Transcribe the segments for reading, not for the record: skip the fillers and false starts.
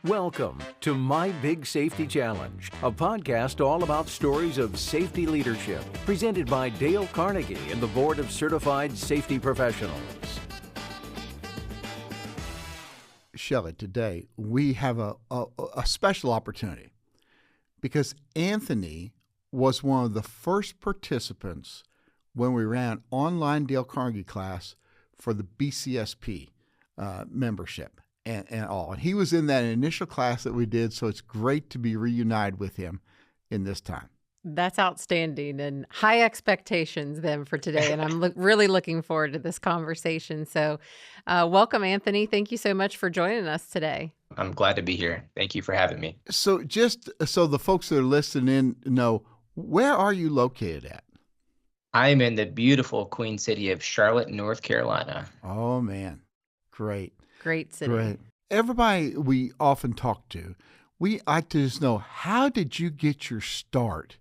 Welcome to My Big Safety Challenge, a podcast all about stories of safety leadership, presented by Dale Carnegie and the Board of Certified Safety Professionals. Shelley, today we have a special opportunity because Anthony was one of the first participants when we ran online Dale Carnegie class for the BCSP membership and all. And he was in that initial class that we did, so it's great to be reunited with him in this time. That's outstanding and high expectations then for today. And I'm really looking forward to this conversation. So welcome, Anthony. Thank you so much for joining us today. I'm glad to be here. Thank you for having me. So just so the folks that are listening in know, where are you located at? I'm in the beautiful Queen City of Charlotte, North Carolina. Oh, man. Great. Great city. Great. Everybody we often talk to, we like to just know, how did you get your start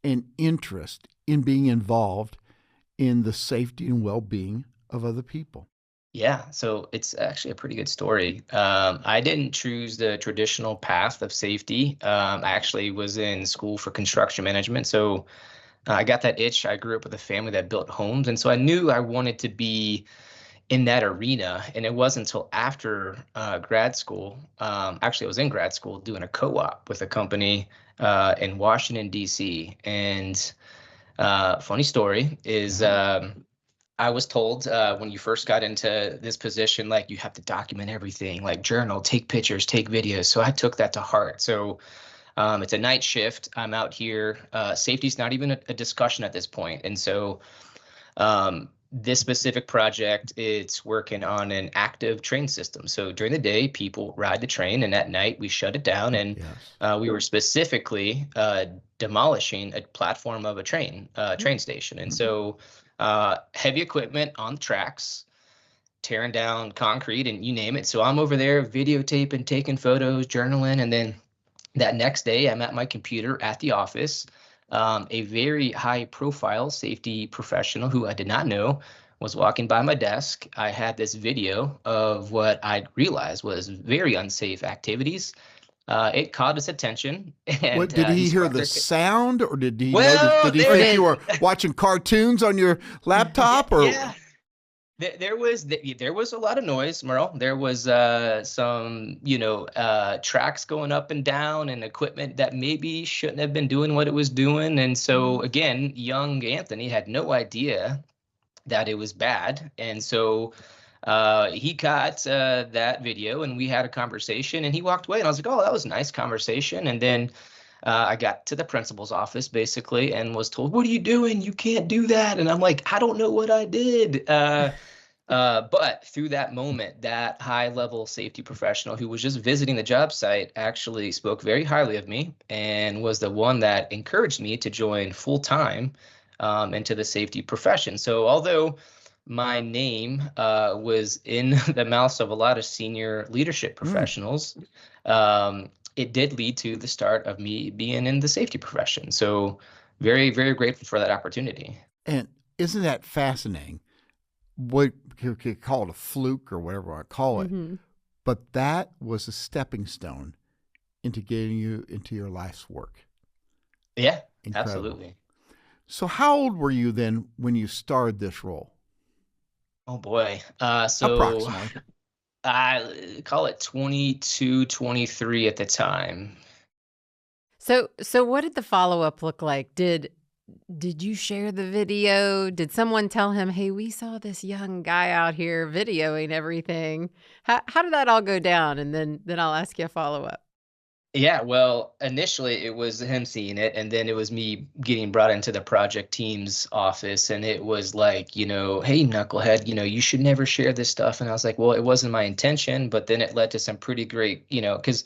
and interest in being involved in the safety and well-being of other people? Yeah, so it's actually a pretty good story. I didn't choose the traditional path of safety. I actually was in school for construction management, so I got that itch. I grew up with a family that built homes, and so I knew I wanted to be in that arena. And it wasn't until after grad school, actually I was in grad school doing a co-op with a company in Washington, D.C. And funny story is I was told when you first got into this position, like, you have to document everything, like journal, take pictures, take videos. So I took that to heart. So it's a night shift. I'm out here. Safety's not even a discussion at this point. And so this specific project, it's working on an active train system. So during the day, people ride the train, and at night we shut it down. And we were specifically demolishing a platform of a train station. And so heavy equipment on the tracks, tearing down concrete, and you name it. So I'm over there videotaping, taking photos, journaling, and then that next day I'm at my computer at the office. A very high-profile safety professional who I did not know was walking by my desk. I had this video of what I realized was very unsafe activities. It caught his attention. And, what, did he hear the sound, or did he Well, did he think you were watching cartoons on your laptop? Or Yeah. There was a lot of noise, Merle. There was some, tracks going up and down, and equipment that maybe shouldn't have been doing what it was doing. And so again, young Anthony had no idea that it was bad. And so he caught that video, and we had a conversation, and he walked away, and I was like, oh, that was a nice conversation. And then I got to the principal's office basically and was told, what are you doing? You can't do that. And I'm like, I don't know what I did. But through that moment, that high level safety professional who was just visiting the job site actually spoke very highly of me and was the one that encouraged me to join full time into the safety profession. So although my name was in the mouths of a lot of senior leadership professionals, it did lead to the start of me being in the safety profession. So very, very grateful for that opportunity. And isn't that fascinating? What you could call it a fluke or whatever I call it, but that was a stepping stone into getting you into your life's work. Yeah, Incredible. Absolutely. So how old were you then when you started this role? Oh boy. Approximately. I call it 22, 23 at the time. So what did the follow-up look like? Did you share the video? Did someone tell him, hey, we saw this young guy out here videoing everything? How did that all go down? And then I'll ask you a follow-up. Yeah, well, initially it was him seeing it, and then it was me getting brought into the project team's office, and it was like, hey, knucklehead, you should never share this stuff. And I was like, well, it wasn't my intention, but then it led to some pretty great, because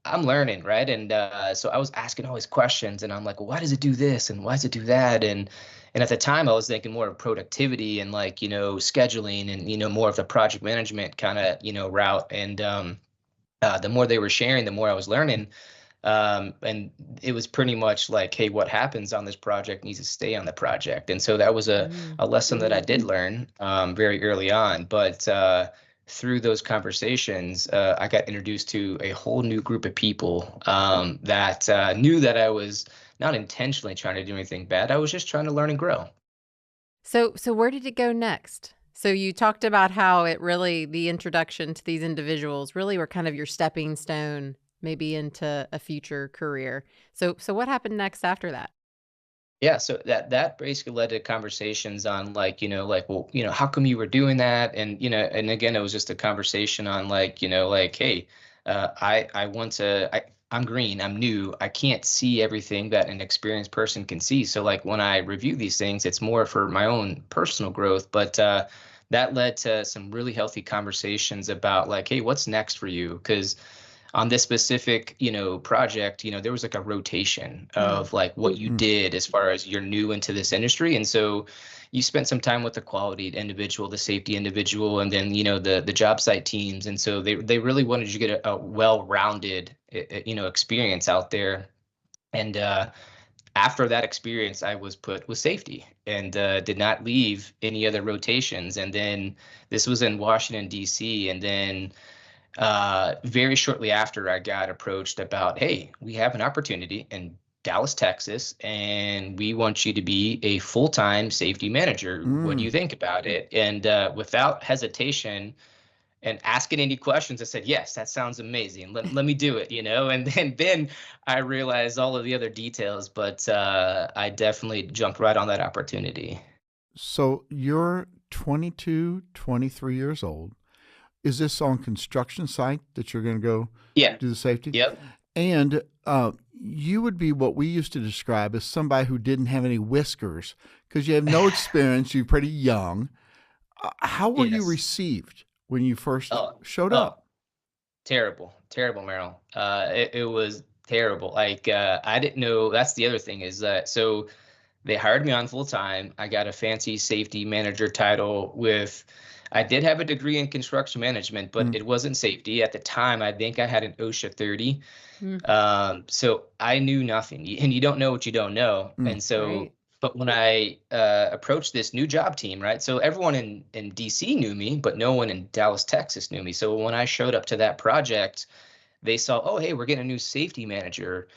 I'm learning, right? And so I was asking all these questions, and I'm like, well, why does it do this, and why does it do that? And at the time I was thinking more of productivity and scheduling and more of the project management kind of route. And the more they were sharing, the more I was learning. And it was pretty much like, hey, what happens on this project needs to stay on the project. And so that was a lesson that I did learn very early on. But through those conversations, I got introduced to a whole new group of people that knew that I was not intentionally trying to do anything bad. I was just trying to learn and grow. So where did it go next? So you talked about how it really, the introduction to these individuals really were kind of your stepping stone, maybe into a future career. So what happened next after that? Yeah, so that basically led to conversations on like, like, well, how come you were doing that? And and again, it was just a conversation on like, like, hey, I want to, I'm green, I'm new, I can't see everything that an experienced person can see. So like when I review these things, it's more for my own personal growth, but that led to some really healthy conversations about like, hey, what's next for you? Because on this specific, project, there was like a rotation Mm. of like what you Mm. did as far as you're new into this industry. And so you spent some time with the quality individual, the safety individual, and then, the job site teams. And so they really wanted you to get a well-rounded, experience out there. And after that experience, I was put with safety and did not leave any other rotations. And then this was in Washington, D.C. And then very shortly after, I got approached about, hey, we have an opportunity in Dallas, Texas, and we want you to be a full-time safety manager. What do you Mm. think about it? And without hesitation and asking any questions, I said, yes, that sounds amazing. Let me do it, And then I realized all of the other details, but I definitely jumped right on that opportunity. So you're 22, 23 years old. Is this on construction site that you're going to go Yeah. do the safety? Yep. And you would be what we used to describe as somebody who didn't have any whiskers because you have no experience. You're pretty young. How were you Yes. received when you first Oh, showed oh, up? terrible, terrible, Merrill. It was terrible. Like I didn't know. That's the other thing is that so they hired me on full time. I got a fancy safety manager title with. I did have a degree in construction management, but Mm. it wasn't safety at the time. I think I had an OSHA 30. Mm. So I knew nothing, and you don't know what you don't know. Mm. And so, Right. but when I approached this new job team, right? So everyone in DC knew me, but no one in Dallas, Texas knew me. So when I showed up to that project, they saw, oh, hey, we're getting a new safety manager,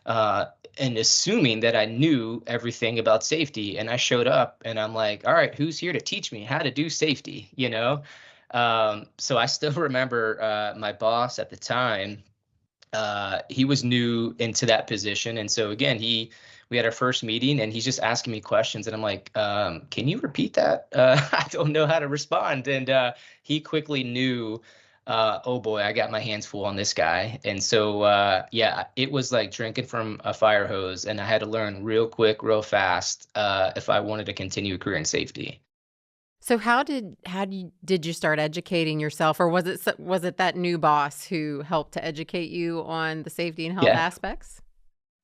uh, and assuming that I knew everything about safety. And I showed up, and I'm like, all right, who's here to teach me how to do safety? So I still remember my boss at the time, he was new into that position. And so again, we had our first meeting and he's just asking me questions and I'm like, can you repeat that? I don't know how to respond. And he quickly knew, oh boy, I got my hands full on this guy. And so, yeah, it was like drinking from a fire hose and I had to learn real quick, real fast, if I wanted to continue a career in safety. So did you start educating yourself, or was it that new boss who helped to educate you on the safety and health Yeah. aspects?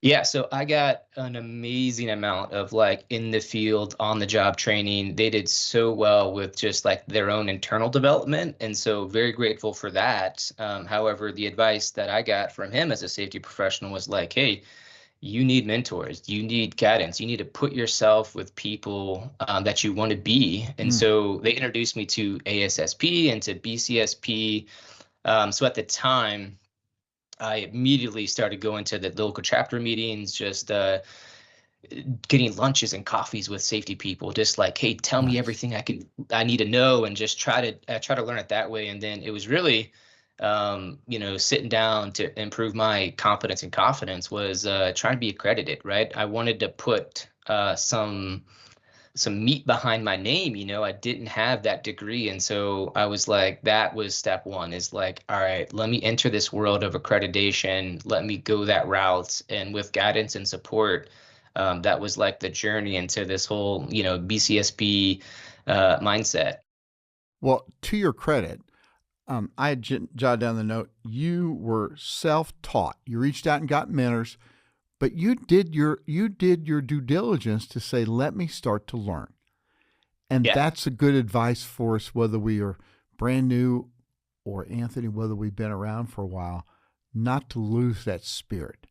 Yeah, so I got an amazing amount of like in the field, on the job training. They did so well with just like their own internal development. And so very grateful for that. However, the advice that I got from him as a safety professional was like, hey, you need mentors, you need guidance, you need to put yourself with people that you want to be. And Mm. so they introduced me to ASSP and to BCSP. So at the time, I immediately started going to the local chapter meetings, just getting lunches and coffees with safety people, just like, hey, tell me Nice. everything I need to know, and just try to learn it that way. And then it was really, sitting down to improve my competence and confidence was trying to be accredited, right? I wanted to put some meat behind my name. I didn't have that degree. And so I was like, that was step one, is like, all right, let me enter this world of accreditation. Let me go that route. And with guidance and support, that was like the journey into this whole, BCSP mindset. Well, to your credit, I had jotted down the note. You were self-taught. You reached out and got mentors, but you did your due diligence to say, "Let me start to learn." And Yeah. that's a good advice for us, whether we are brand new or Anthony, whether we've been around for a while, not to lose that spirit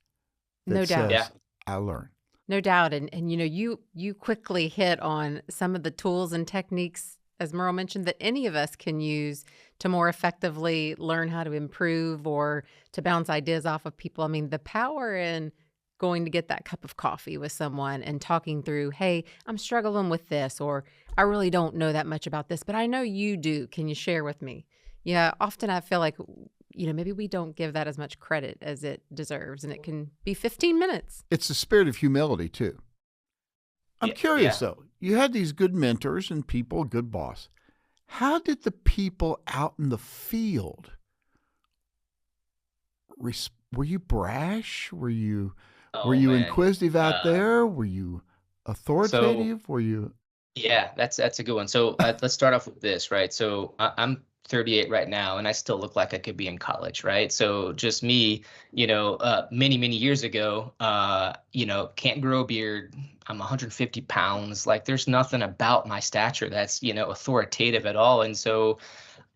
that No doubt. Yeah. says, "I learn." No doubt. And you quickly hit on some of the tools and techniques as Merle mentioned, that any of us can use to more effectively learn how to improve or to bounce ideas off of people. I mean, the power in going to get that cup of coffee with someone and talking through, hey, I'm struggling with this, or I really don't know that much about this, but I know you do. Can you share with me? Yeah, often I feel like, maybe we don't give that as much credit as it deserves, and it can be 15 minutes. It's the spirit of humility, too. I'm curious, Yeah. though. You had these good mentors and people, good boss. How did the people out in the field, were you brash? Were you Oh man. inquisitive out Uh, there? Were you so authoritative? Were you? yeah, that's a good one. So let's start off with this, right? So I'm 38 right now, and I still look like I could be in college, right? So just me, many years ago, can't grow a beard. I'm 150 pounds. Like, there's nothing about my stature that's authoritative at all, and so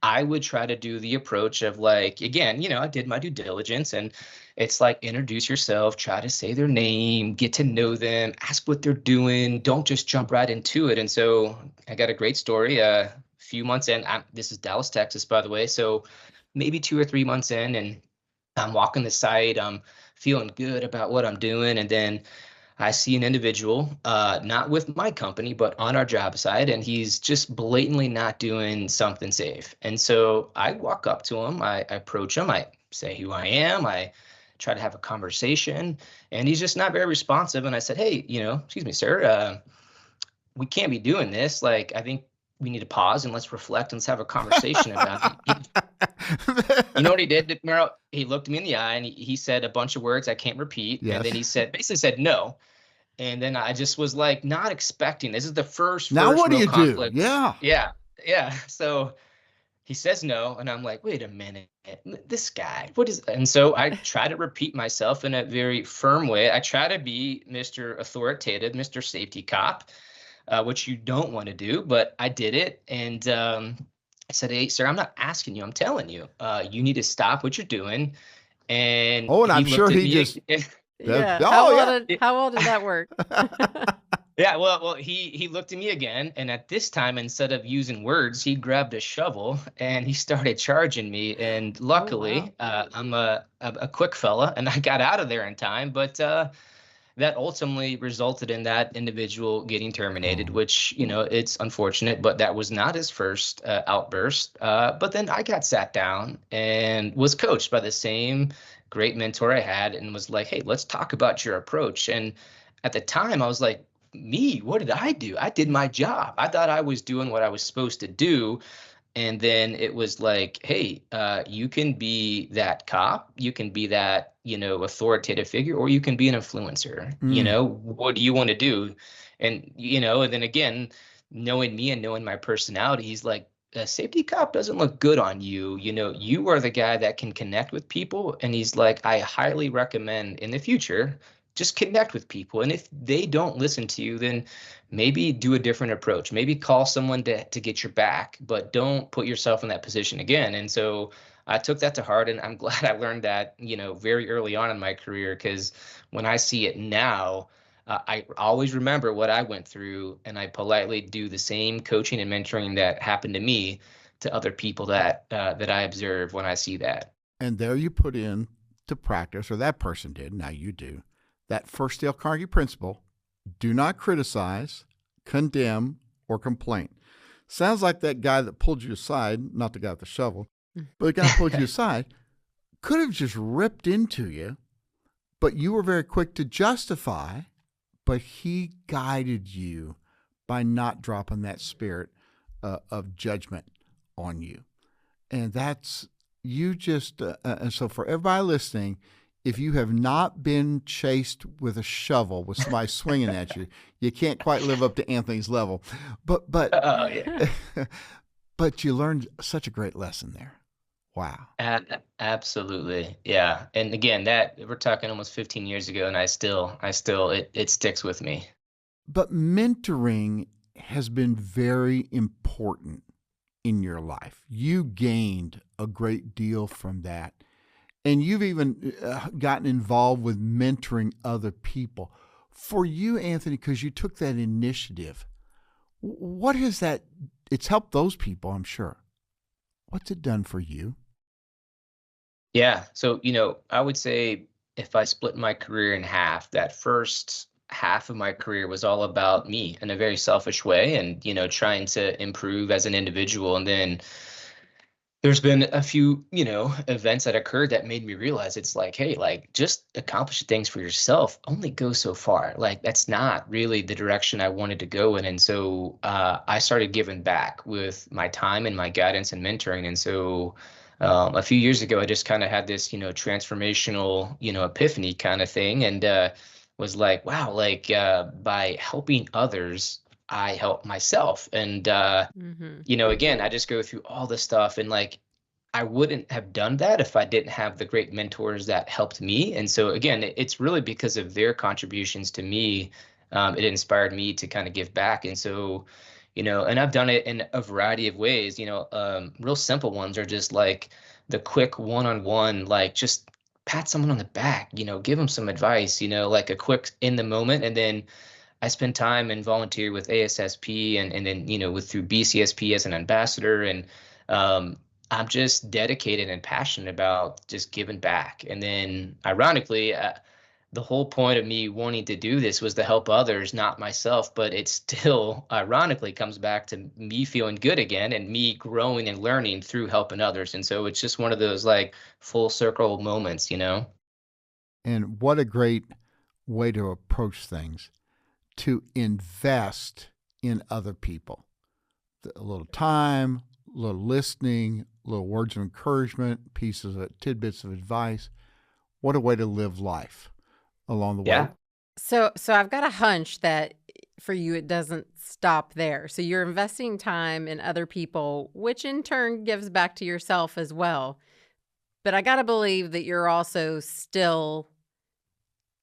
I would try to do the approach of, like, again, I did my due diligence, and it's like, introduce yourself, try to say their name, get to know them, ask what they're doing. Don't just jump right into it. And so I got a great story. A few months in, this is Dallas, Texas, by the way. So maybe 2 or 3 months in, and I'm walking the site. I'm feeling good about what I'm doing. And then I see an individual, not with my company, but on our job site, and he's just blatantly not doing something safe. And so I walk up to him, I approach him, I say who I am, I try to have a conversation, and he's just not very responsive. And I said, hey, excuse me, sir, we can't be doing this. Like, I think we need to pause and let's reflect and let's have a conversation about it. You know what he did, Merrill? He looked me in the eye and he said a bunch of words I can't repeat. Yes. And then he basically said no. And then I just was like, not expecting. This is the first Now what do real you conflict. do? Yeah. Yeah. So he says no, and I'm like, wait a minute, this guy, what is? And so I try to repeat myself in a very firm way. I try to be Mr. Authoritative, Mr. Safety Cop, which you don't want to do, but I did it. And I said, hey, sir, I'm not asking you, I'm telling you, you need to stop what you're doing. And Oh, and he I'm sure looked at he me. just. Yeah. Oh, yeah. How well did that work? Yeah, well, he looked at me again, and at this time, instead of using words, he grabbed a shovel and he started charging me. And luckily, I'm a quick fella, and I got out of there in time. But that ultimately resulted in that individual getting terminated, which, it's unfortunate, but that was not his first outburst. But then I got sat down and was coached by the same great mentor I had, and was like, hey, let's talk about your approach. And at the time, I was like, me, what did I do? I did my job. I thought I was doing what I was supposed to do. And then it was like, hey, you can be that cop, you can be that, authoritative figure, or you can be an influencer. What do you want to do? And, and then again, knowing me and knowing my personality, he's like, a safety cop doesn't look good on you. You are the guy that can connect with people. And he's like, I highly recommend in the future, just connect with people. And if they don't listen to you, then maybe do a different approach. Maybe call someone to get your back, but don't put yourself in that position again. And so I took that to heart, and I'm glad I learned that, very early on in my career, because when I see it now, I always remember what I went through, and I politely do the same coaching and mentoring that happened to me to other people that I observe when I see that. And there you put in to practice, or that person did, now you do, that first Dale Carnegie principle: do not criticize, condemn, or complain. Sounds like that guy that pulled you aside, not the guy with the shovel, but the guy who pulled you aside, could have just ripped into you, but you were very quick to justify, but he guided you by not dropping that spirit of judgment on you. And that's, you just, and so for everybody listening, if you have not been chased with a shovel with somebody swinging at you, you can't quite live up to Anthony's level. But Yeah. but you learned such a great lesson there. Wow. Absolutely. Yeah. And again, that we're talking almost 15 years ago, and I still it sticks with me. But mentoring has been very important in your life. You gained a great deal from that. And you've even gotten involved with mentoring other people. For you, Anthony, because you took that initiative, what has that it's helped those people, I'm sure. What's it done for you? Yeah. So, I would say if I split my career in half, that first half of my career was all about me in a very selfish way and, trying to improve as an individual. And then there's been a few, events that occurred that made me realize it's like, hey, like just accomplish things for yourself only go so far. Like that's not really the direction I wanted to go in. And so I started giving back with my time and my guidance and mentoring. And so a few years ago, I just kind of had this, transformational, epiphany kind of thing, and was like, wow, like by helping others, I help myself. And Mm-hmm. again, I just go through all this stuff, and like I wouldn't have done that if I didn't have the great mentors that helped me. And so again, it's really because of their contributions to me. It inspired me to kind of give back. And so, and I've done it in a variety of ways. Real simple ones are just like the quick one-on-one, like just pat someone on the back, give them some advice, like a quick in the moment. And then I spend time and volunteer with ASSP, and then with through BCSP as an ambassador, and um, I'm just dedicated and passionate about just giving back. And then ironically, the whole point of me wanting to do this was to help others, not myself. But it still ironically comes back to me feeling good again and me growing and learning through helping others. And so it's just one of those like full circle moments. And what a great way to approach things, to invest in other people. A little time, a little listening, little words of encouragement, tidbits of advice. What a way to live life along the way. Yeah. So I've got a hunch that for you it doesn't stop there. So you're investing time in other people, which in turn gives back to yourself as well. But I got to believe that you're also still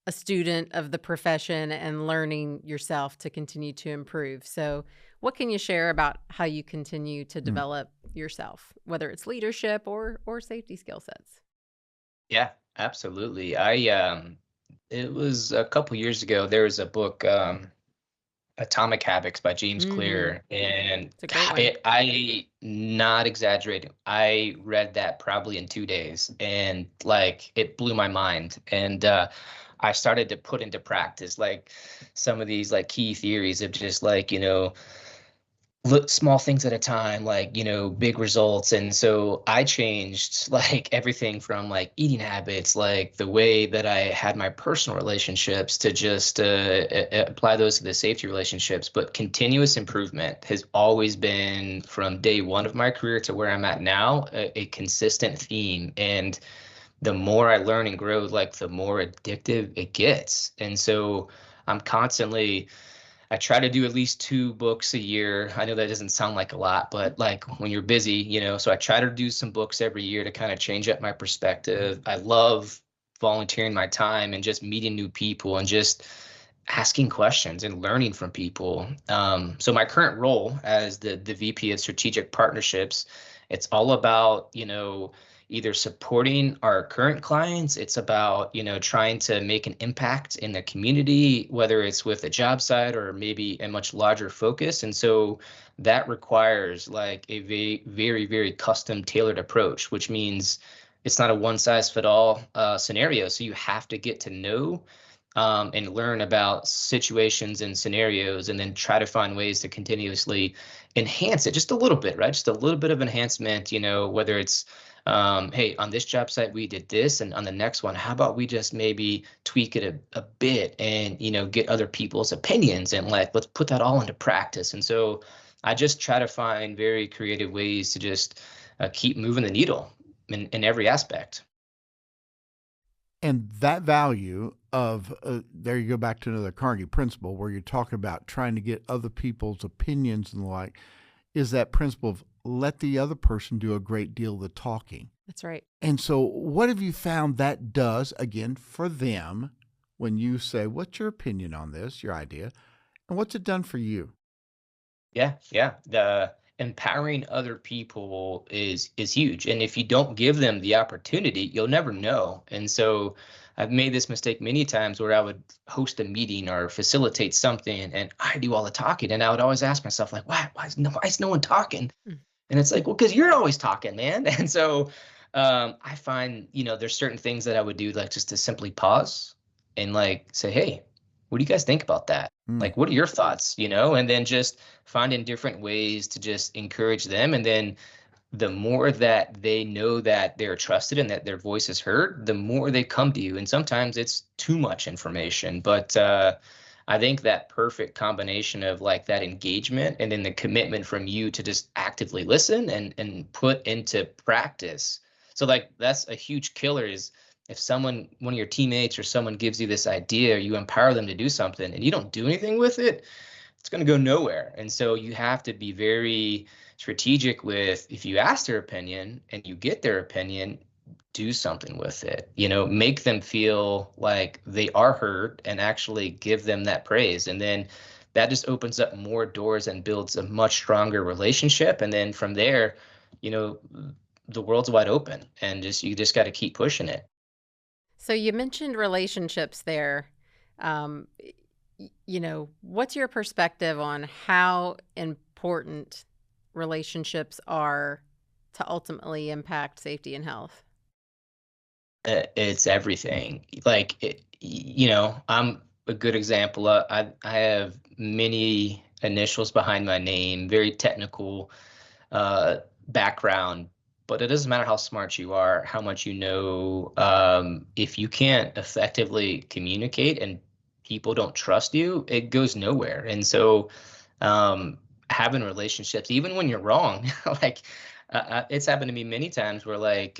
a student of the profession and learning yourself to continue to improve. So what can you share about how you continue to develop yourself, whether it's leadership or safety skill sets? Yeah, absolutely. It was a couple years ago. There was a book, Atomic Habits by James Mm-hmm. Clear, and It's a great one. I not exaggerating. I read that probably in 2 days, and like it blew my mind. And I started to put into practice like some of these like key theories of just like look small things at a time, like big results. And so I changed like everything from like eating habits, like the way that I had my personal relationships, to just apply those to the safety relationships. But continuous improvement has always been, from day one of my career to where I'm at now, a consistent theme. And the more I learn and grow, like the more addictive it gets. And so I'm constantly, I try to do at least 2 books a year. I know that doesn't sound like a lot, but like when you're busy, so I try to do some books every year to kind of change up my perspective. I love volunteering my time and just meeting new people and just asking questions and learning from people. So my current role as the VP of Strategic Partnerships, it's all about, either supporting our current clients. It's about, trying to make an impact in the community, whether it's with a job site or maybe a much larger focus. And so that requires like a very, very, very custom tailored approach, which means it's not a one size fit all scenario. So you have to get to know and learn about situations and scenarios, and then try to find ways to continuously enhance it just a little bit, right? Just a little bit of enhancement, whether it's, hey, on this job site, we did this, and on the next one, how about we just maybe tweak it a bit and, get other people's opinions, and like, let's put that all into practice. And so I just try to find very creative ways to just keep moving the needle in every aspect. And that value of, there you go back to another Carnegie principle where you're talking about trying to get other people's opinions and the like, is that principle of let the other person do a great deal of the talking. That's right. And so what have you found that does, again, for them when you say, what's your opinion on this, your idea, and what's it done for you? Yeah, yeah. empowering other people is huge. And if you don't give them the opportunity, you'll never know. And so I've made this mistake many times where I would host a meeting or facilitate something and I do all the talking. And I would always ask myself, like, why is no one talking? Mm. And it's like, well, because you're always talking, man. And so I find, there's certain things that I would do, like just to simply pause and like say, hey, what do you guys think about that? Like, what are your thoughts, and then just finding different ways to just encourage them. And then the more that they know that they're trusted and that their voice is heard, the more they come to you. And sometimes it's too much information, but I think that perfect combination of like that engagement and then the commitment from you to just actively listen and put into practice. So like that's a huge killer is if one of your teammates or someone gives you this idea, you empower them to do something and you don't do anything with it, it's going to go nowhere. And so you have to be very strategic with, if you ask their opinion and you get their opinion, do something with it, make them feel like they are heard and actually give them that praise. And then that just opens up more doors and builds a much stronger relationship. And then from there, the world's wide open and you just got to keep pushing it. So you mentioned relationships there. What's your perspective on how important relationships are to ultimately impact safety and health? It's everything. Like, I'm a good example. I have many initials behind my name, very technical background, but it doesn't matter how smart you are, how much you know. If you can't effectively communicate and people don't trust you, it goes nowhere. And so having relationships, even when you're wrong, like it's happened to me many times where like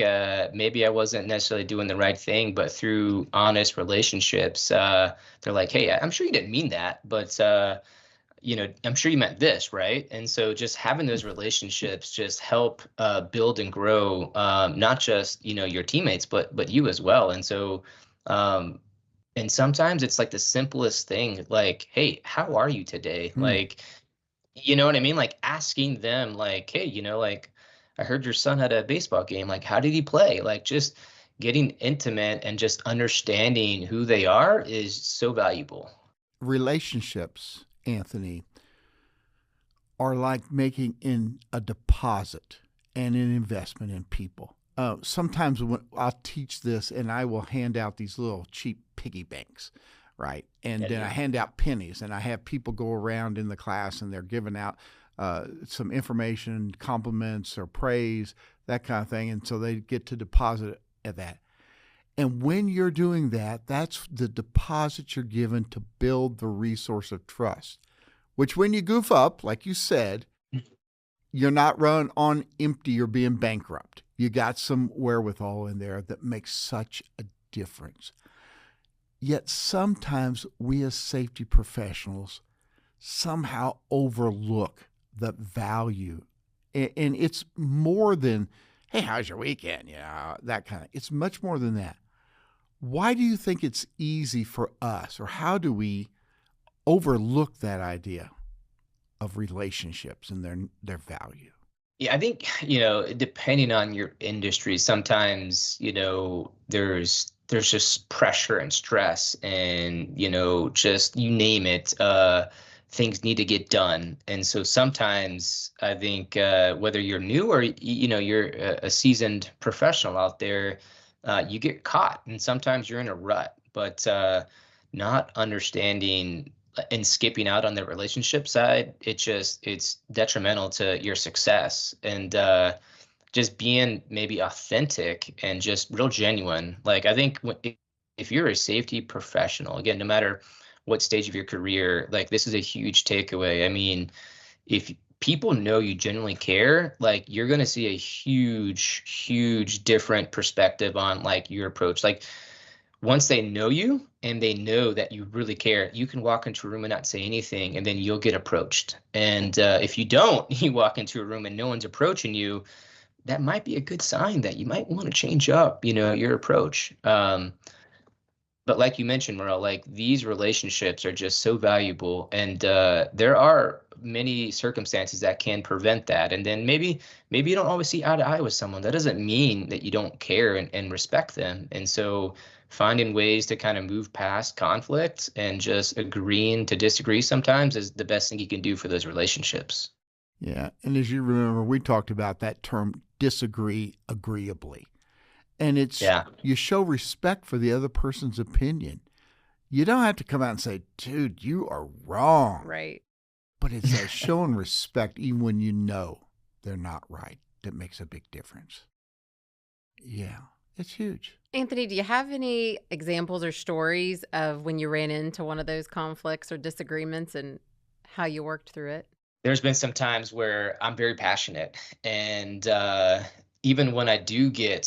maybe I wasn't necessarily doing the right thing, but through honest relationships, they're like, hey, I'm sure you didn't mean that, but I'm sure you meant this, right? And so just having those relationships just help build and grow, not just, your teammates, but you as well. And so, and sometimes it's like the simplest thing, like, hey, how are you today? Like, you know what I mean? Like asking them like, hey, like I heard your son had a baseball game. Like, how did he play? Like just getting intimate and just understanding who they are is so valuable. Relationships, Anthony, are like making in a deposit and an investment in people. Sometimes when I'll teach this and I will hand out these little cheap piggy banks, right? And then I hand out pennies and I have people go around in the class and they're giving out some information, compliments or praise, that kind of thing. And so they get to deposit at that. And when you're doing that, that's the deposit you're given to build the resource of trust, which when you goof up, like you said, you're not run on empty or being bankrupt. You got some wherewithal in there that makes such a difference. Yet sometimes we as safety professionals somehow overlook the value. And it's more than, hey, how's your weekend? That kind of, it's much more than that. Why do you think it's easy for us, or how do we overlook that idea of relationships and their value? Yeah, I think, depending on your industry, sometimes, there's just pressure and stress and, just you name it, things need to get done. And so sometimes I think whether you're new or, you're a seasoned professional out there, you get caught and sometimes you're in a rut, but not understanding and skipping out on the relationship side, it's detrimental to your success. And just being maybe authentic and just real genuine. Like I think if you're a safety professional, again, no matter what stage of your career, like this is a huge takeaway. I mean, if people know you genuinely care, like you're going to see a huge different perspective on like your approach. Like once they know you and they know that you really care, you can walk into a room and not say anything, and then you'll get approached. And if you don't, you walk into a room and no one's approaching you, that might be a good sign that you might want to change up, your approach. But like you mentioned, Merle, like these relationships are just so valuable. And there are many circumstances that can prevent that. And then maybe you don't always see eye to eye with someone. That doesn't mean that you don't care and respect them. And so finding ways to kind of move past conflict and just agreeing to disagree sometimes is the best thing you can do for those relationships. Yeah. And as you remember, we talked about that term, disagree agreeably. And it's, you show respect for the other person's opinion. You don't have to come out and say, dude, you are wrong. Right. But it's that showing respect even when you know they're not right that makes a big difference. Yeah, it's huge. Anthony, do you have any examples or stories of when you ran into one of those conflicts or disagreements and how you worked through it? There's been some times where I'm very passionate, and even when I do get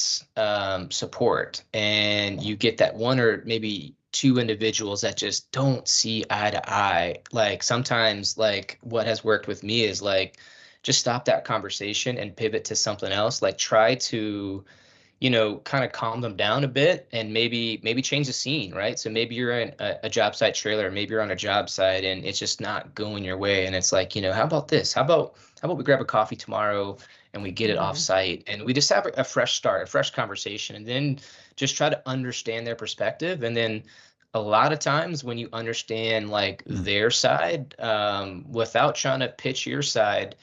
support, and you get that one or maybe two individuals that just don't see eye to eye, like sometimes, like what has worked with me is like just stop that conversation and pivot to something else. Like try to, kind of calm them down a bit and maybe change the scene, right? So maybe you're in a job site trailer, maybe you're on a job site and it's just not going your way. And it's like, how about this? How about we grab a coffee tomorrow and we get it off site and we just have a fresh start, a fresh conversation, and then just try to understand their perspective. And then a lot of times when you understand like their side, without trying to pitch your side,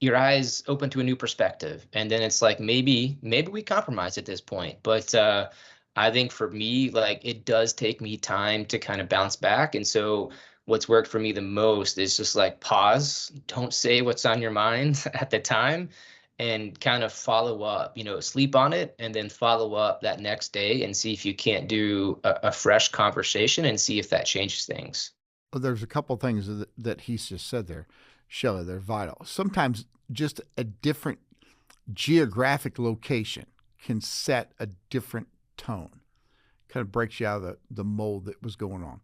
your eyes open to a new perspective. And then it's like, maybe we compromise at this point. But I think for me, like it does take me time to kind of bounce back. And so what's worked for me the most is just like pause, don't say what's on your mind at the time, and kind of follow up, sleep on it and then follow up that next day and see if you can't do a fresh conversation and see if that changes things. Well, there's a couple of things that he's just said there, Shelley, they're vital. Sometimes just a different geographic location can set a different tone, kind of breaks you out of the mold that was going on.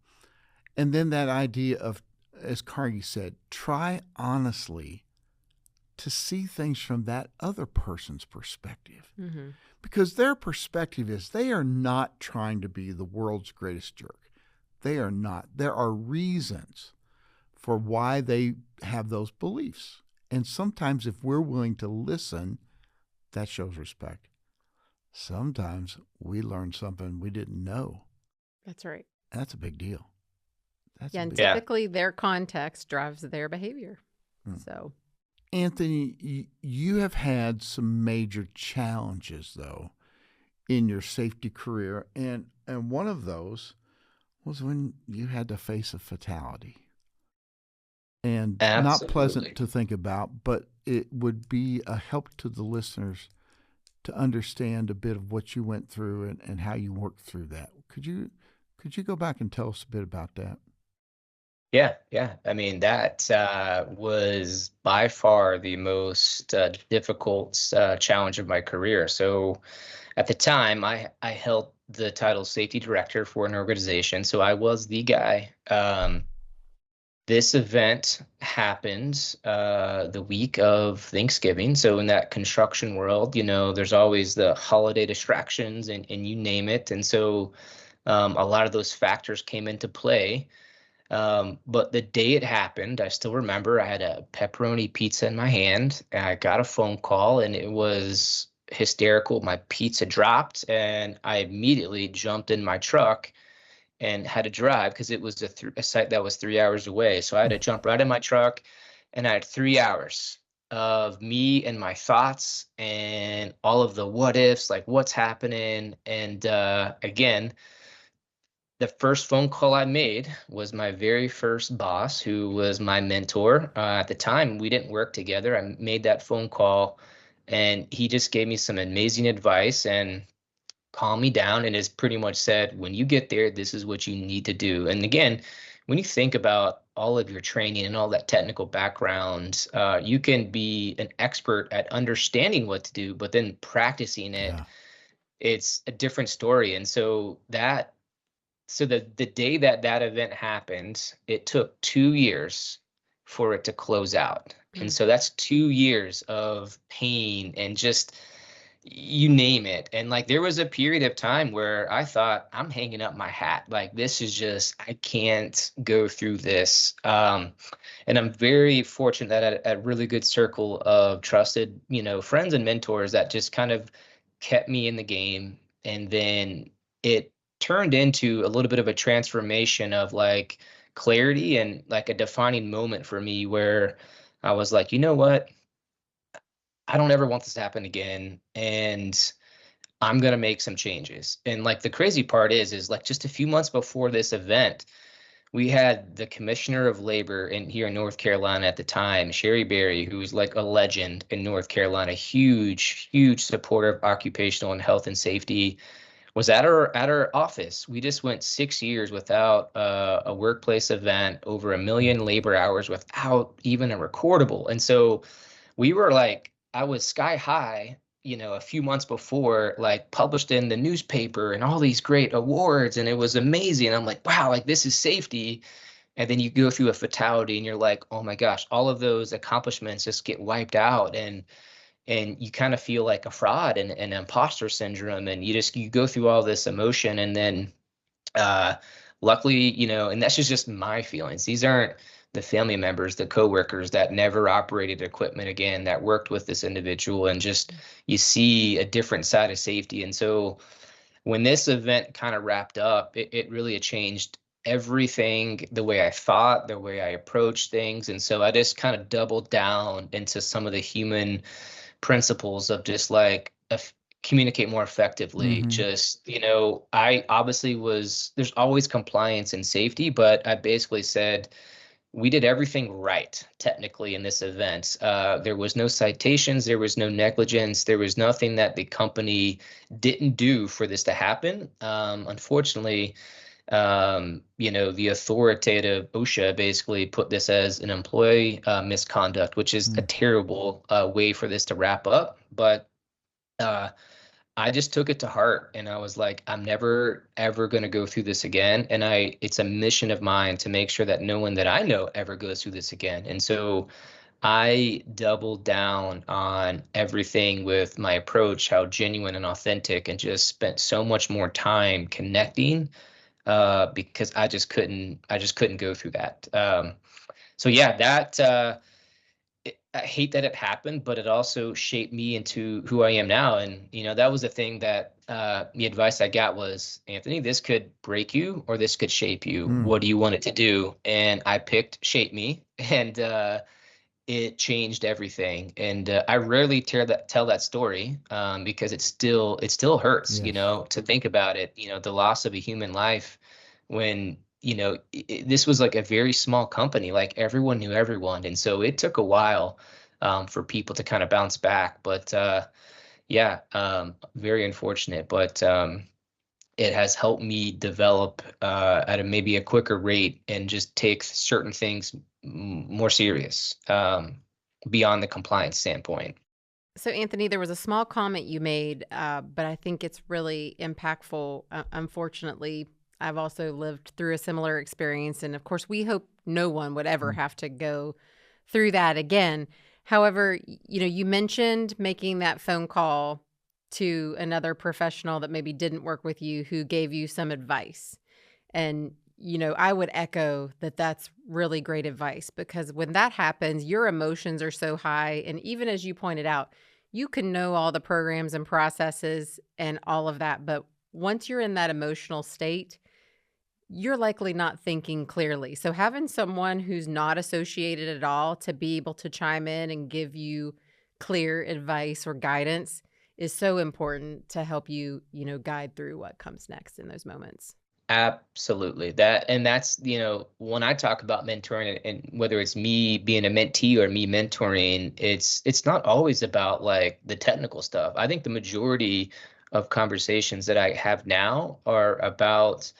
And then that idea of, as Carnegie said, try honestly to see things from that other person's perspective. Mm-hmm. Because their perspective is they are not trying to be the world's greatest jerk. They are not. There are reasons for why they have those beliefs. And sometimes if we're willing to listen, that shows respect. Sometimes we learn something we didn't know. That's right. That's a big deal. And typically their context drives their behavior. So, Anthony, you have had some major challenges, though, in your safety career. And one of those was when you had to face a fatality. And Absolutely. Not pleasant to think about, but it would be a help to the listeners to understand a bit of what you went through and how you worked through that. Could you go back and tell us a bit about that? Yeah. I mean, that was by far the most difficult challenge of my career. So at the time, I held the title safety director for an organization. So I was the guy. This event happened the week of Thanksgiving. So in that construction world, there's always the holiday distractions and you name it. And so a lot of those factors came into play. But the day it happened, I still remember I had a pepperoni pizza in my hand and I got a phone call and it was hysterical. My pizza dropped and I immediately jumped in my truck and had to drive because it was a site that was 3 hours away. So I had to jump right in my truck and I had 3 hours of me and my thoughts and all of the what ifs, like what's happening. And again, the first phone call I made was my very first boss, who was my mentor. At the time, we didn't work together. I made that phone call and he just gave me some amazing advice and calmed me down and has pretty much said, when you get there, this is what you need to do. And again, when you think about all of your training and all that technical background, you can be an expert at understanding what to do, but then practicing it, it's a different story. And so the day that event happened, it took 2 years for it to close out. And so that's 2 years of pain and just, you name it. And like there was a period of time where I thought, I'm hanging up my hat. Like this is just, I can't go through this. And I'm very fortunate that I had a really good circle of trusted, friends and mentors that just kind of kept me in the game. And then it turned into a little bit of a transformation of like clarity and like a defining moment for me where I was like, you know what? I don't ever want this to happen again. And I'm gonna make some changes. And like the crazy part is like just a few months before this event, we had the commissioner of labor in here in North Carolina at the time, Sherry Berry, who was like a legend in North Carolina, huge, huge supporter of occupational and health and safety, was at our office. We just went 6 years without a workplace event, over 1 million labor hours without even a recordable. And so we were like, I was sky high, a few months before, like published in the newspaper and all these great awards, and it was amazing. I'm like, wow, like this is safety. And then you go through a fatality and you're like, oh my gosh, all of those accomplishments just get wiped out. And you kind of feel like a fraud and imposter syndrome. And you go through all this emotion. And then uh, luckily, and that's just my feelings. These aren't the family members, the coworkers that never operated equipment again, that worked with this individual, and just you see a different side of safety. And so when this event kind of wrapped up, it really changed everything, the way I thought, the way I approached things. And so I just kind of doubled down into some of the human principles of just like communicate more effectively. Mm-hmm. Just, I obviously there's always compliance and safety, but I basically said, we did everything right technically in this event. There was no citations, there was no negligence, there was nothing that the company didn't do for this to happen. Unfortunately, the authoritative OSHA basically put this as an employee misconduct, which is a terrible way for this to wrap up. But uh, I just took it to heart, and I was like, I'm never ever going to go through this again. And it's a mission of mine to make sure that no one that I know ever goes through this again. And so I doubled down on everything with my approach, how genuine and authentic, and just spent so much more time connecting because I just couldn't go through that. So yeah, that I hate that it happened, but it also shaped me into who I am now. And that was the thing that the advice I got was, Anthony, this could break you or this could shape you. What do you want it to do? And I picked shape me, and it changed everything. And I rarely tell that story because it still hurts, Yes. to think about it. The loss of a human life when this was like a very small company, like everyone knew everyone, and so it took a while for people to kind of bounce back. But yeah, very unfortunate. But it has helped me develop at maybe a quicker rate and just take certain things more serious beyond the compliance standpoint. So, Anthony, there was a small comment you made, but I think it's really impactful. Unfortunately, I've also lived through a similar experience. And of course, we hope no one would ever have to go through that again. However, you mentioned making that phone call to another professional that maybe didn't work with you who gave you some advice. And, I would echo that that's really great advice, because when that happens, your emotions are so high. And even as you pointed out, you can know all the programs and processes and all of that. But once you're in that emotional state, you're likely not thinking clearly. So having someone who's not associated at all to be able to chime in and give you clear advice or guidance is so important to help you, guide through what comes next in those moments. Absolutely. That's, when I talk about mentoring, and whether it's me being a mentee or me mentoring, it's not always about like the technical stuff. I think the majority of conversations that I have now are about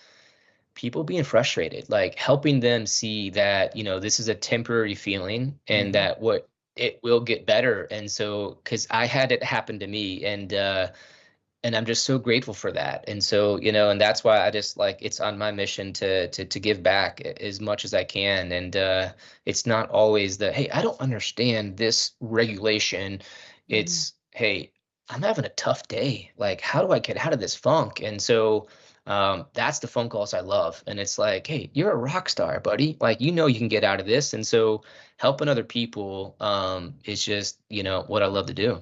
people being frustrated, like helping them see that, this is a temporary feeling, and that what it will get better. And so, because I had it happen to me, and I'm just so grateful for that. And so, and that's why I just like, it's on my mission to give back as much as I can. And it's not always hey, I don't understand this regulation. Mhm. It's, hey, I'm having a tough day. Like, how do I get out of this funk? And so that's the phone calls I love. And it's like, hey, you're a rock star, buddy. Like, you know, you can get out of this. And so helping other people is just, what I love to do.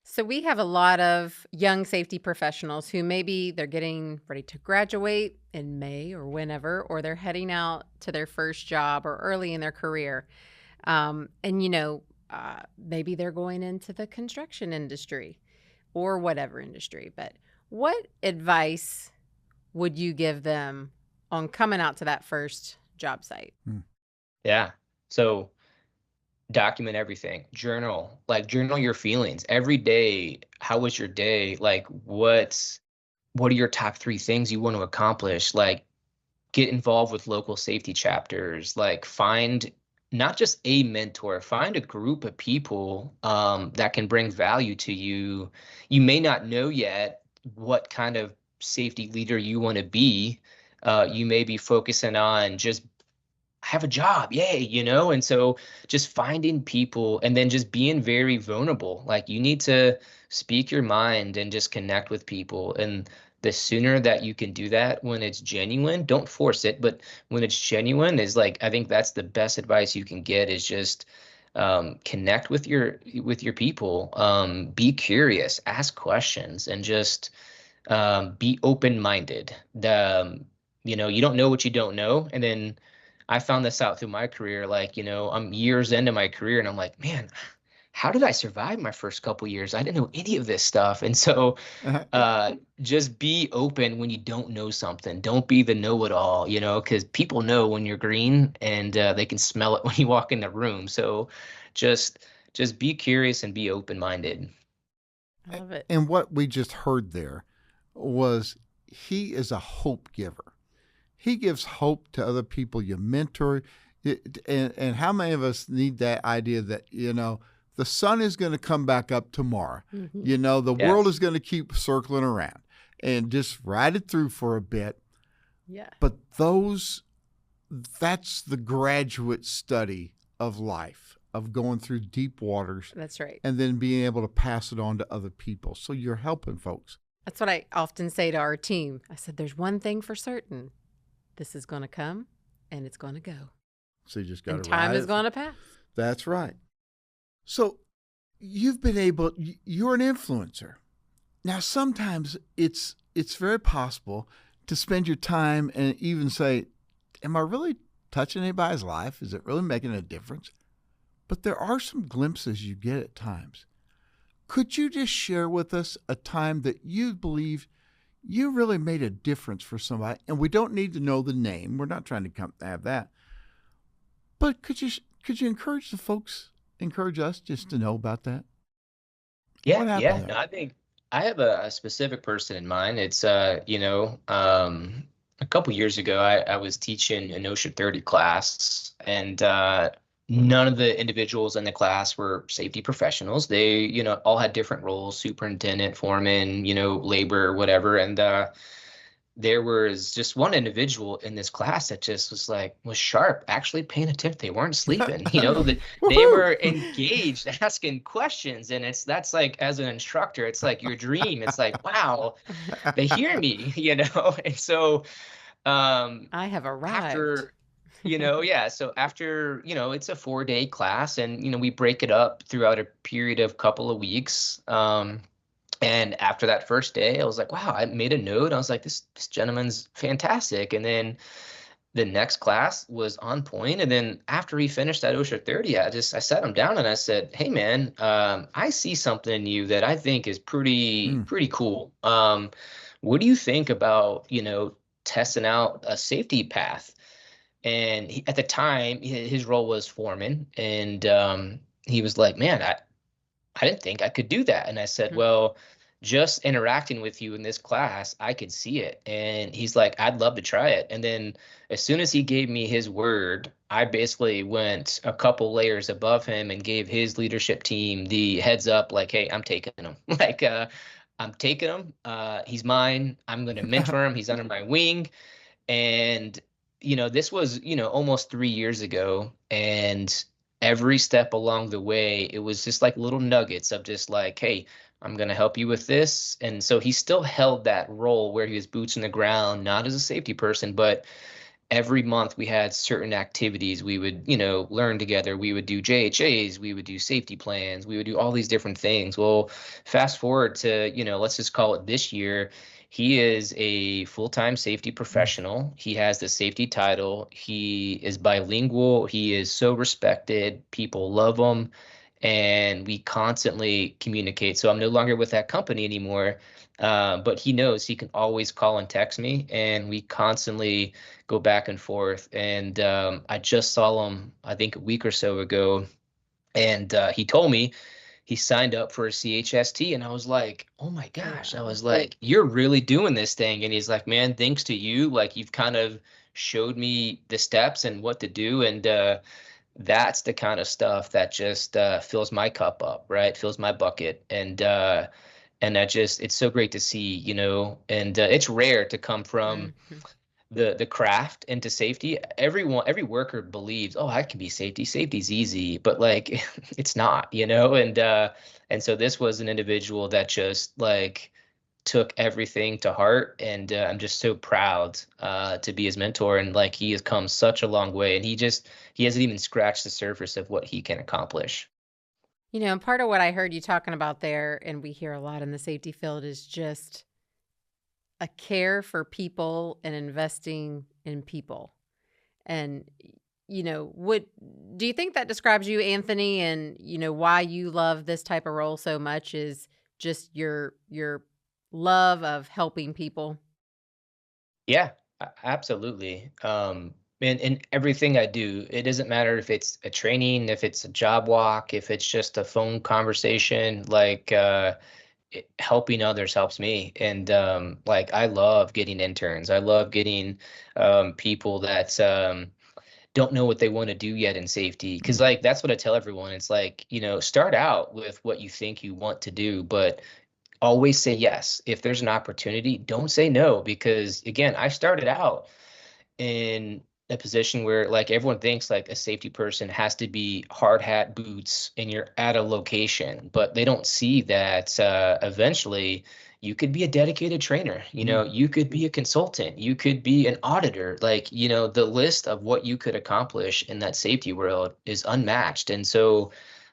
So we have a lot of young safety professionals who maybe they're getting ready to graduate in May or whenever, or they're heading out to their first job or early in their career. And, maybe they're going into the construction industry or whatever industry. But what advice would you give them on coming out to that first job site? Yeah. So document everything, journal your feelings every day. How was your day? Like, what are your top 3 things you want to accomplish? Like, get involved with local safety chapters, like find not just a mentor, find a group of people that can bring value to you. You may not know yet what kind of safety leader you want to be. You may be focusing on just have a job, yay, and so just finding people and then just being very vulnerable. Like, you need to speak your mind and just connect with people. And the sooner that you can do that, when it's genuine, don't force it, but when it's genuine, is like, I think that's the best advice you can get, is just connect with your people, be curious, ask questions, and just be open-minded. You don't know what you don't know. And then I found this out through my career. Like, I'm years into my career and I'm like, man, how did I survive my first couple years? I didn't know any of this stuff. And so just be open when you don't know something. Don't be the know-it-all, because people know when you're green, and they can smell it when you walk in the room. So just be curious and be open-minded. I love it. And what we just heard there was he is a hope giver. He gives hope to other people you mentor. And how many of us need that idea that, the sun is going to come back up tomorrow. Mm-hmm. The Yes. world is going to keep circling around, and just ride it through for a bit. Yeah. But that's the graduate study of life, of going through deep waters That's right. and then being able to pass it on to other people. So you're helping folks. That's what I often say to our team. I said, there's one thing for certain. This is going to come and it's going to go. So you just got And to time ride is it. going to pass. That's right. So you're an influencer. Now, sometimes it's very possible to spend your time and even say, am I really touching anybody's life? Is it really making a difference? But there are some glimpses you get at times. Could you just share with us a time that you believe you really made a difference for somebody? And we don't need to know the name. We're not trying to have that. But could you encourage us just to know about that? What happened Yeah. there? No, I think I have a specific person in mind. It's a couple years ago, I was teaching an OSHA 30 class, and none of the individuals in the class were safety professionals. They, all had different roles: superintendent, foreman, labor, whatever. And there was just one individual in this class that just was sharp, actually paying attention. They weren't sleeping, that they Woohoo! were engaged, asking questions. And that's like, as an instructor, it's like your dream. It's like, wow, they hear me, And so I have arrived. after, yeah. So after, it's a 4-day class, and, we break it up throughout a period of couple of weeks. And after that first day, I was like, wow, I made a note. I was like, this gentleman's fantastic. And then the next class was on point. And then after he finished that OSHA 30, I sat him down and I said, hey man, I see something in you that I think is pretty cool. What do you think about, testing out a safety path? And at the time, his role was foreman. And he was like, man, I didn't think I could do that. And I said, well, just interacting with you in this class, I could see it. And he's like, I'd love to try it. And then as soon as he gave me his word, I basically went a couple layers above him and gave his leadership team the heads up, like, hey, I'm taking him. I'm taking him. He's mine. I'm going to mentor him. He's under my wing. And, this was, almost 3 years ago. And every step along the way, it was just like little nuggets of just like, hey, I'm going to help you with this. And so he still held that role where he was boots in the ground, not as a safety person, but every month we had certain activities we would, learn together. We would do JHAs, we would do safety plans, we would do all these different things. Well, fast forward to, let's just call it this year. He is a full-time safety professional. He has the safety title. He is bilingual. He is so respected. People love him. And we constantly communicate. So I'm no longer with that company anymore. But he knows he can always call and text me, and we constantly go back and forth. And I just saw him, I think, a week or so ago, and he told me he signed up for a CHST, and I was like, oh my gosh. I Wow. was like, you're really doing this thing. And he's like, man, thanks to you, like you've kind of showed me the steps and what to do. And that's the kind of stuff that just fills my cup up, right? Fills my bucket. And that just, it's so great to see, and it's rare to come from Mhm. the craft into safety. Every worker believes, oh, I can be safety. Safety's easy, but like it's not, and so this was an individual that just like took everything to heart, and I'm just so proud to be his mentor. And like he has come such a long way, and he hasn't even scratched the surface of what he can accomplish. And part of what I heard you talking about there, and we hear a lot in the safety field, is just a care for people and investing in people. And, what do you think that describes you, Anthony, and, why you love this type of role so much is just your love of helping people? Yeah, absolutely. And everything I do, it doesn't matter if it's a training, if it's a job walk, if it's just a phone conversation, like helping others helps me. And like I love getting interns. I love getting people that don't know what they want to do yet in safety. Because like that's what I tell everyone. It's like, start out with what you think you want to do, but always say yes. If there's an opportunity, don't say no, because again, I started out in a position where like everyone thinks like a safety person has to be hard hat boots and you're at a location, but they don't see that eventually you could be a dedicated trainer, you could be a consultant, you could be an auditor. Like, the list of what you could accomplish in that safety world is unmatched. And so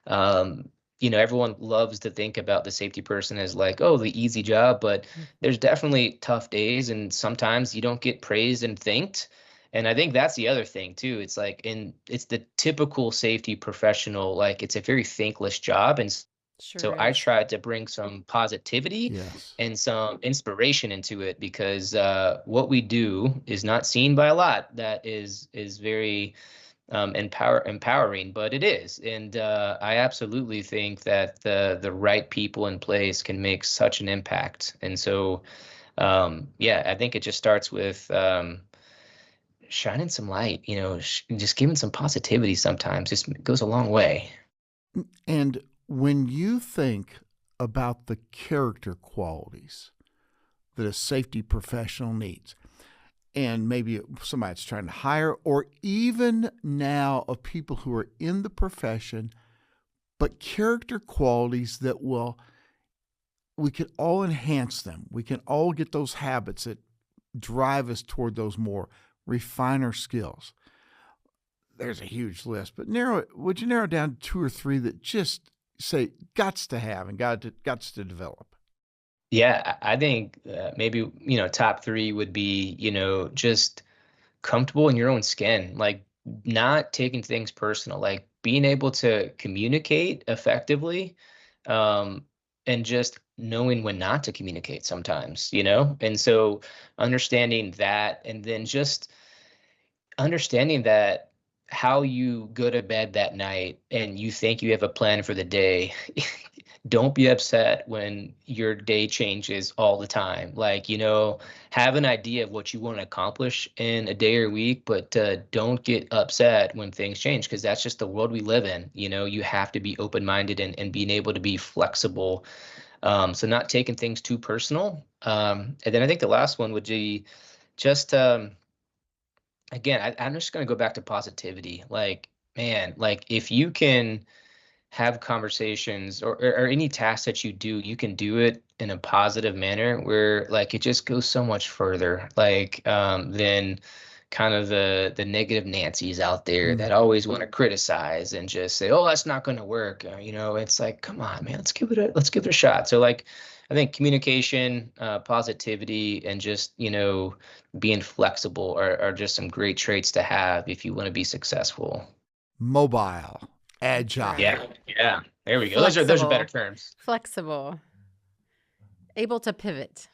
um everyone loves to think about the safety person as like, oh, the easy job, but Mm. there's definitely tough days, and sometimes you don't get praised and thanked. And I think that's the other thing too. It's like it's the typical safety professional, like it's a very thankless job. And Sure so I is. tried to bring some positivity Yes. and some inspiration into it, because what we do is not seen by a lot. That is very empowering, but it is. And I absolutely think that the right people in place can make such an impact. And so yeah, I think it just starts with shining some light, just giving some positivity sometimes just goes a long way. And when you think about the character qualities that a safety professional needs, and maybe somebody that's trying to hire, or even now of people who are in the profession, but character qualities that we can all enhance them. We can all get those habits that drive us toward those more refiner skills. There's a huge list, but would you narrow down two or three that just say gots to have and gots to develop? Yeah, I think maybe, top three would be, just comfortable in your own skin, like not taking things personal, like being able to communicate effectively, um, and just knowing when not to communicate sometimes, And so understanding that, and then just understanding that how you go to bed that night and you think you have a plan for the day. Don't be upset when your day changes all the time. Like, have an idea of what you want to accomplish in a day or week, but don't get upset when things change, because that's just the world we live in. You have to be open-minded, and being able to be flexible. So not taking things too personal. And then I think the last one would be just, again, I'm just going to go back to positivity. Like, man, like if you can have conversations or any task that you do, you can do it in a positive manner where like it just goes so much further, like than kind of the negative Nancy's out there Mm. that always want to criticize and just say, oh, that's not going to work. It's like, come on, man, let's give it a shot. So like, I think communication, positivity, and just, being flexible are just some great traits to have if you want to be successful. Mobile, That's agile. right. Yeah. There we go. Those are better Flexible. terms. Flexible. Able to pivot.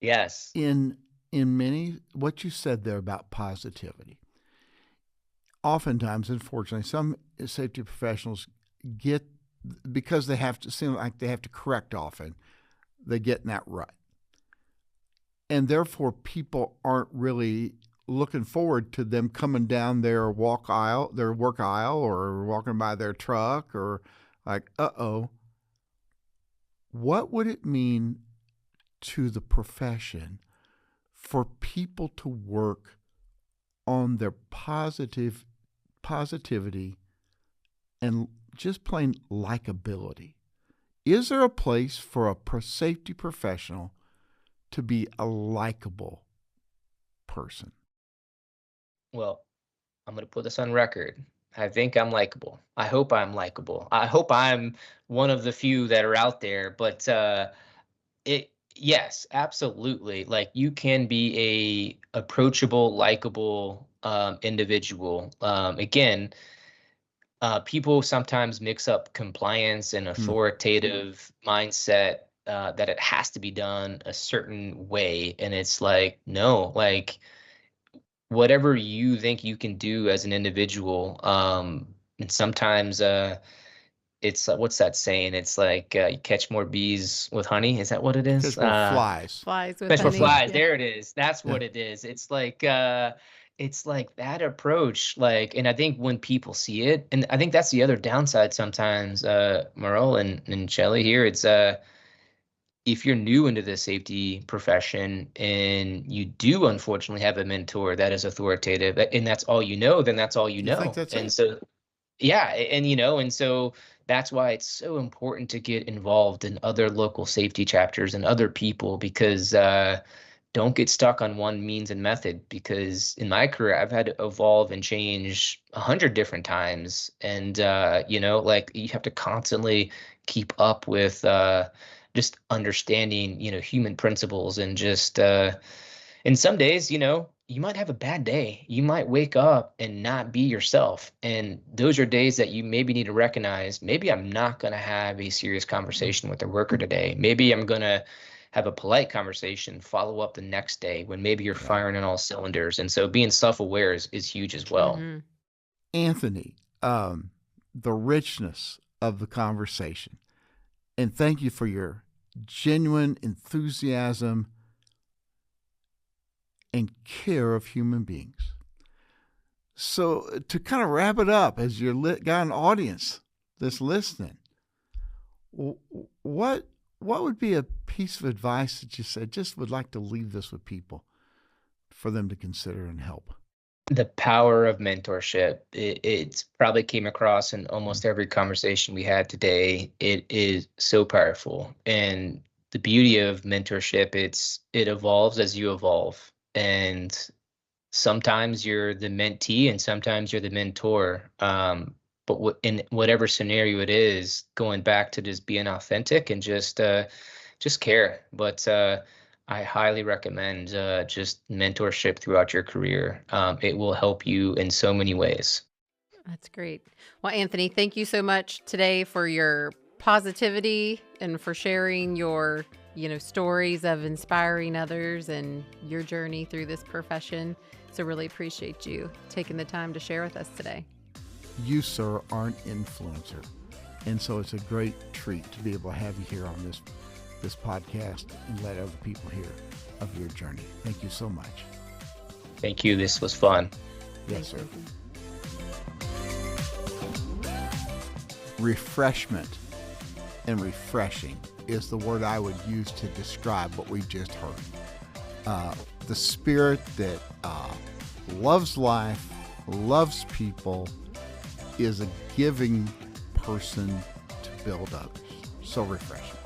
Yes. In many, what you said there about positivity, oftentimes, unfortunately, some safety professionals get, because they have to seem like they have to correct often, they get in that rut. And therefore, people aren't really looking forward to them coming down their work aisle, or walking by their truck, or like, what would it mean to the profession for people to work on their positivity and just plain likability? Is there a place for a safety professional to be a likable person? Well, I'm going to put this on record. I think I'm likable. I hope I'm likable. I hope I'm one of the few that are out there, but yes, absolutely. Like you can be a approachable, likable individual. Again, people sometimes mix up compliance and authoritative mindset, that it has to be done a certain way. And it's like, no, like whatever you think you can do as an individual. And sometimes it's what's that saying? It's like you catch more bees with honey. Is that what it is? Catch more flies. Flies with Fish for honey. flies. Yeah. There it is. That's Yeah. what it is. It's like that approach. Like, and I think when people see it, and I think that's the other downside sometimes, Merle and Shelley here, it's if you're new into the safety profession and you do unfortunately have a mentor that is authoritative and that's all you know, then that's all you You think know. that's And it? so yeah, and so that's why it's so important to get involved in other local safety chapters and other people, because don't get stuck on one means and method, because in my career I've had to evolve and change 100 different times, and like you have to constantly keep up with just understanding human principles, and just and some days, you might have a bad day. You might wake up and not be yourself. And those are days that you maybe need to recognize, maybe I'm not going to have a serious conversation with a worker today. Maybe I'm going to have a polite conversation, follow up the next day when maybe you're firing on all cylinders. And so being self-aware is huge as well. Mm-hmm. Anthony, the richness of the conversation. And thank you for your genuine enthusiasm and care of human beings. So to kind of wrap it up, as you're got an audience that's listening, what would be a piece of advice that you said, just would like to leave this with people for them to consider and help? The power of mentorship. It's probably came across in almost every conversation we had today. It is so powerful. And the beauty of mentorship, it evolves as you evolve. And sometimes you're the mentee and sometimes you're the mentor. But in whatever scenario it is, going back to just being authentic and just care. But I highly recommend just mentorship throughout your career. It will help you in so many ways. That's great. Well, Anthony, thank you so much today for your positivity and for sharing your, stories of inspiring others and your journey through this profession. So really appreciate you taking the time to share with us today. You, sir, are an influencer. And so it's a great treat to be able to have you here on this podcast and let other people hear of your journey. Thank you so much. Thank you. This was fun. Yes, sir. Refreshment and refreshing is the word I would use to describe what we just heard. The spirit that loves life, loves people, is a giving person to build others. So refreshing.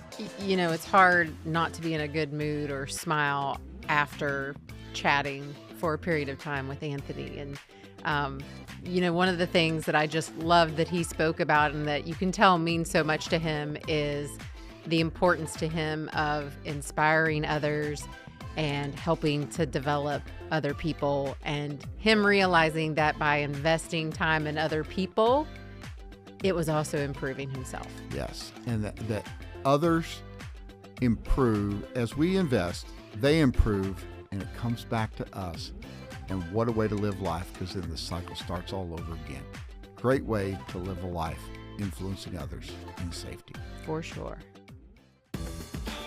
You know, it's hard not to be in a good mood or smile after chatting for a period of time with Anthony. And, you know, one of the things that I just loved that he spoke about and that you can tell means so much to him is the importance to him of inspiring others and helping to develop other people, and him realizing that by investing time in other people, it was also improving himself. Yes, and that others improve as we invest, they improve, and it comes back to us. And what a way to live life, because then the cycle starts all over again. Great way to live a life influencing others in safety. For sure.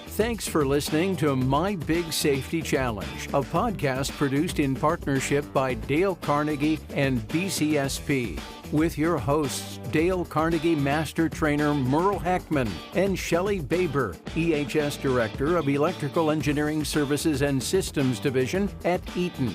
Thanks for listening to My Big Safety Challenge, a podcast produced in partnership by Dale Carnegie and BCSP, with your hosts Dale Carnegie Master Trainer Merle Heckman and Shelley Baber, EHS Director of Electrical Engineering Services and Systems Division at Eaton.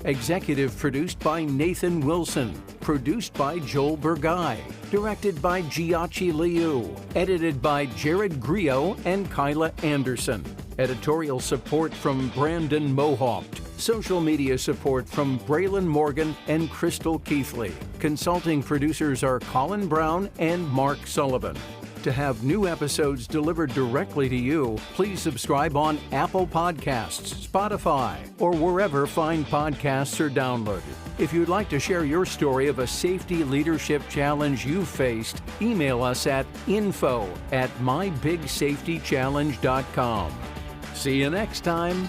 Executive produced by Nathan Wilson. Produced by Joel Burgai. Directed by Giachi Liu. Edited by Jared Griot and Kyla Anderson. Editorial support from Brandon Mohaupt. Social media support from Braylon Morgan and Crystal Keithley. Consulting producers are Colin Brown and Mark Sullivan. To have new episodes delivered directly to you, please subscribe on Apple Podcasts, Spotify, or wherever fine podcasts are downloaded. If you'd like to share your story of a safety leadership challenge you faced, email us at info@mybigsafetychallenge.com. See you next time.